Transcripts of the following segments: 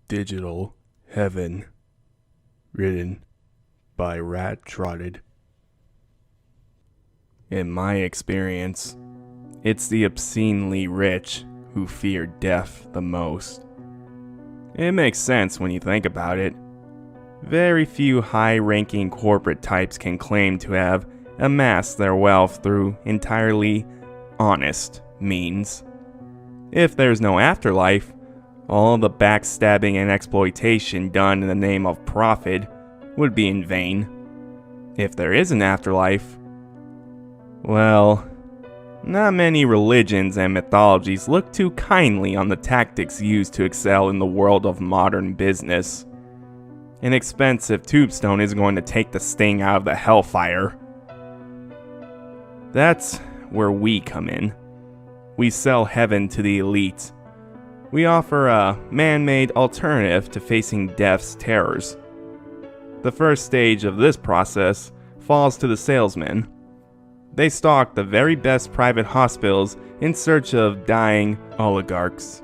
Digital Heaven, written by Ratrotted. In my experience, it's the obscenely rich who fear death the most. It makes sense when you think about it. Very few high-ranking corporate types can claim to have amassed their wealth through entirely honest means. If there's no afterlife, all the backstabbing and exploitation done in the name of profit would be in vain. If there is an afterlife, well, not many religions and mythologies look too kindly on the tactics used to excel in the world of modern business. An expensive tombstone is going to take the sting out of the hellfire. That's where we come in. We sell heaven to the elite. We offer a man-made alternative to facing death's terrors. The first stage of this process falls to the salesmen. They stalk the very best private hospitals in search of dying oligarchs.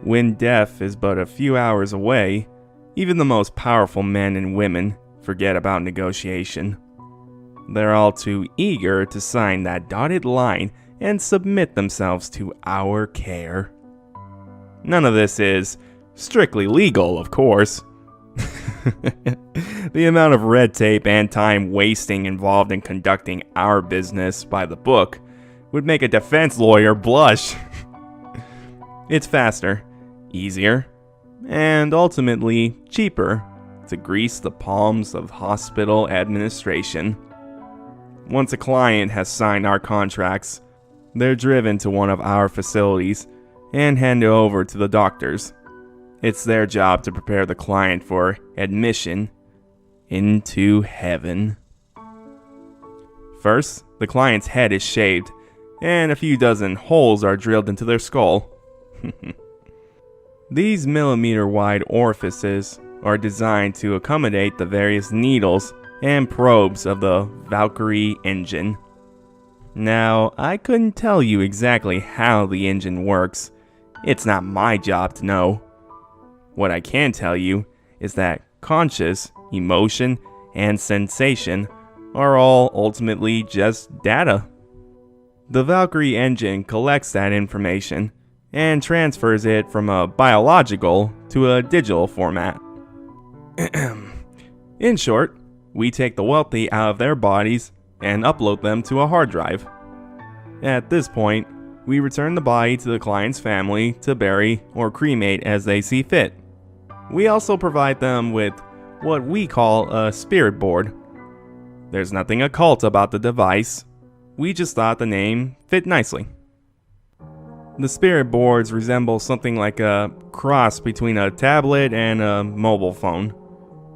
When death is but a few hours away, even the most powerful men and women forget about negotiation. They're all too eager to sign that dotted line and submit themselves to our care. None of this is strictly legal, of course. The amount of red tape and time wasting involved in conducting our business by the book would make a defense lawyer blush. It's faster, easier, and ultimately cheaper to grease the palms of hospital administration. Once a client has signed our contracts, they're driven to one of our facilities and handed over to the doctors. It's their job to prepare the client for admission into heaven. First, the client's head is shaved, and a few dozen holes are drilled into their skull. These millimeter-wide orifices are designed to accommodate the various needles and probes of the Valkyrie engine. Now, I couldn't tell you exactly how the engine works. It's not my job to know. What I can tell you is that conscious, emotion, and sensation are all ultimately just data. The Valkyrie engine collects that information and transfers it from a biological to a digital format. In short, we take the wealthy out of their bodies and upload them to a hard drive. At this point, we return the body to the client's family to bury or cremate as they see fit. We also provide them with what we call a spirit board. There's nothing occult about the device. We just thought the name fit nicely. The spirit boards resemble something like a cross between a tablet and a mobile phone.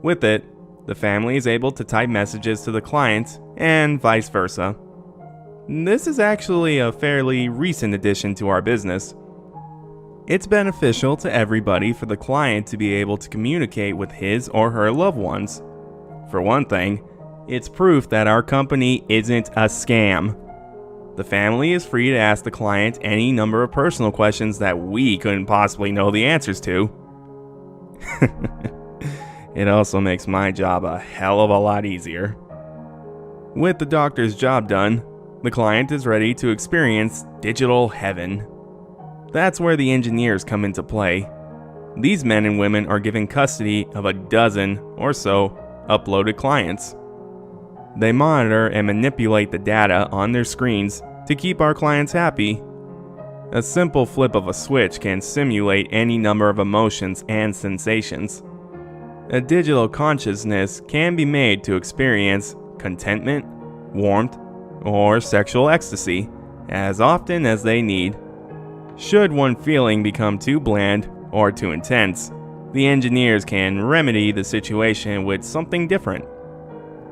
With it, the family is able to type messages to the client and vice versa. This is actually a fairly recent addition to our business. It's beneficial to everybody for the client to be able to communicate with his or her loved ones. For one thing, it's proof that our company isn't a scam. The family is free to ask the client any number of personal questions that we couldn't possibly know the answers to. It also makes my job a hell of a lot easier. With the doctor's job done, the client is ready to experience digital heaven. That's where the engineers come into play. These men and women are given custody of a dozen or so uploaded clients. They monitor and manipulate the data on their screens to keep our clients happy. A simple flip of a switch can simulate any number of emotions and sensations. A digital consciousness can be made to experience contentment, warmth, or sexual ecstasy as often as they need. Should one feeling become too bland or too intense, the engineers can remedy the situation with something different.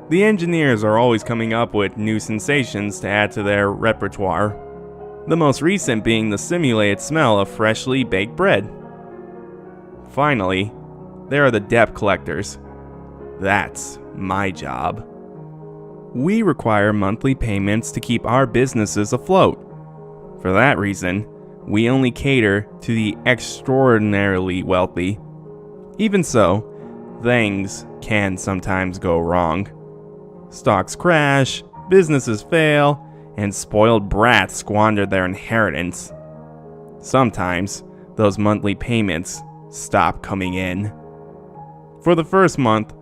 The engineers are always coming up with new sensations to add to their repertoire, the most recent being the simulated smell of freshly baked bread. Finally, there are the debt collectors. That's my job. We require monthly payments to keep our businesses afloat. For that reason, we only cater to the extraordinarily wealthy. Even so, things can sometimes go wrong. Stocks crash, businesses fail, and spoiled brats squander their inheritance. Sometimes, those monthly payments stop coming in. For the first month,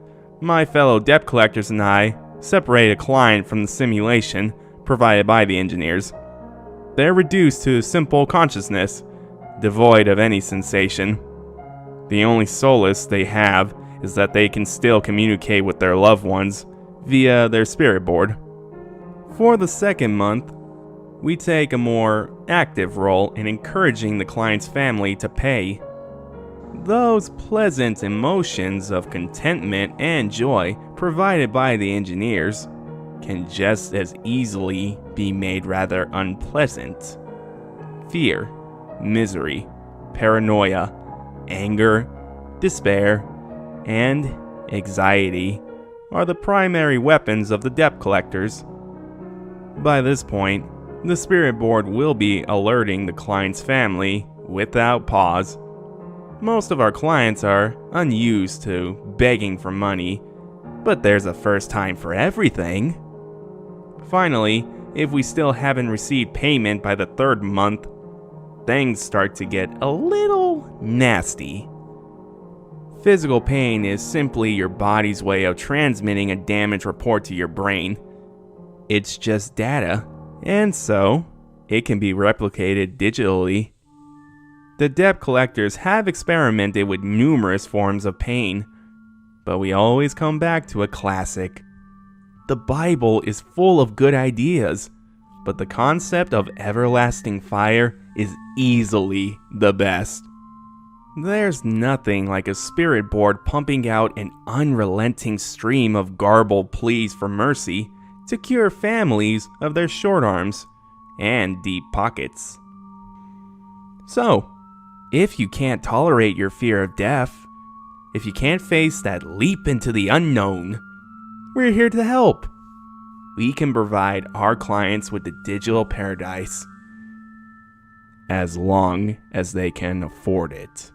my fellow debt collectors and I separate a client from the simulation provided by the engineers. They're reduced to simple consciousness, devoid of any sensation. The only solace they have is that they can still communicate with their loved ones via their spirit board. For the second month, we take a more active role in encouraging the client's family to pay. Those pleasant emotions of contentment and joy provided by the engineers can just as easily be made rather unpleasant. Fear, misery, paranoia, anger, despair, and anxiety are the primary weapons of the debt collectors. By this point, the spirit board will be alerting the client's family without pause. Most of our clients are unused to begging for money, but there's a first time for everything. Finally, if we still haven't received payment by the third month, things start to get a little nasty. Physical pain is simply your body's way of transmitting a damage report to your brain. It's just data, and so it can be replicated digitally. The debt collectors have experimented with numerous forms of pain, but we always come back to a classic. The Bible is full of good ideas, but the concept of everlasting fire is easily the best. There's nothing like a spirit board pumping out an unrelenting stream of garbled pleas for mercy to cure families of their short arms and deep pockets. So, if you can't tolerate your fear of death, if you can't face that leap into the unknown, we're here to help. We can provide our clients with the digital paradise, as long as they can afford it.